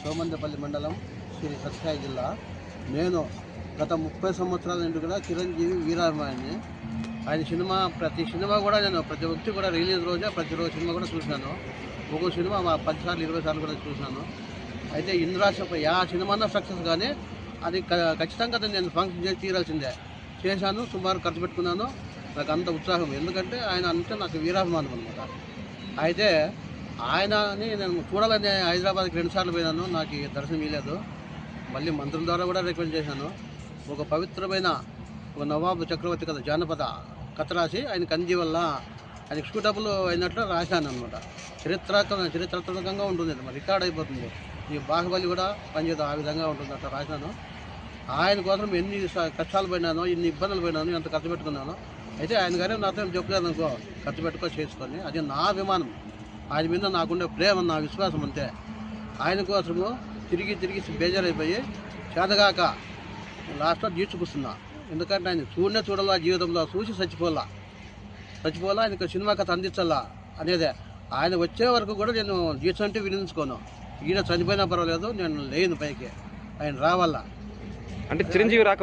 సోమందపల్లి మండలం, శ్రీ సత్యసాయి జిల్లా. నేను గత 30 సంవత్సరాల నుండి కూడా చిరంజీవి వీరాభిమాని. ఆయన సినిమా ప్రతి సినిమా కూడా నేను ప్రతి ఒక్కటి కూడా రిలీజ్ రోజే ప్రతిరోజు సినిమా కూడా చూశాను. ఒక్కో సినిమా 10 సార్లు 20 సార్లు కూడా చూశాను. అయితే ఇంద్రాక్ష సినిమా సక్సెస్ కానీ అది ఖచ్చితంగా నేను ఫంక్షన్ చేసి తీరాల్సిందే. చేశాను, సుమారు ఖర్చు పెట్టుకున్నాను. నాకు అంత ఉత్సాహం, ఎందుకంటే ఆయన అంటే నాకు వీరాభిమానం అనమాట. అయితే ఆయనని నేను చూడాలని హైదరాబాద్కి 2 సార్లు పోయినాను, నాకు దర్శనం ఇవ్వలేదు. మళ్ళీ మంత్రుల ద్వారా కూడా రికమెండ్ చేశాను. ఒక పవిత్రమైన ఒక నవాబు చక్రవర్తి కథ, జానపద కథ రాసి ఆయనకు అంది వల్ల ఆయనకు సూటబుల్ అయినట్లు రాశాను అనమాట. చరిత్రాత్మకంగా ఉంటుంది, మరి రికార్డ్ అయిపోతుంది. ఈ బాహుబలి కూడా పనిచేయదు, ఆ విధంగా ఉంటుంది. అట్లా రాశాను. ఆయన కోసం ఎన్ని కష్టాలు పడినానో, ఎన్ని ఇబ్బందులు పడినానో, ఎంత ఖర్చు పెట్టుకున్నానో. అయితే ఆయన గారే నాతో చెప్పలేదు అనుకో, ఖర్చు పెట్టుకో చేసుకొని. అది నా అభిమానం, ఆయన మీద నాకుండే ప్రేమ, నా విశ్వాసం అంతే. ఆయన కోసము తిరిగి బేజారైపోయి చేతగాక లాస్ట్లో జీడ్చుకుస్తున్నా. ఎందుకంటే ఆయన చూడాలా, జీవితంలో చూసి చచ్చిపోలా, ఆయనకు సినిమా కథ అందించాలా అనేదే. ఆయన వచ్చే వరకు కూడా నేను జీడ్చంటే వినించుకోను. ఈయన చనిపోయినా పర్వాలేదు, నేను లేను పైకి, ఆయన రావాలా. అంటే చిరంజీవి రాక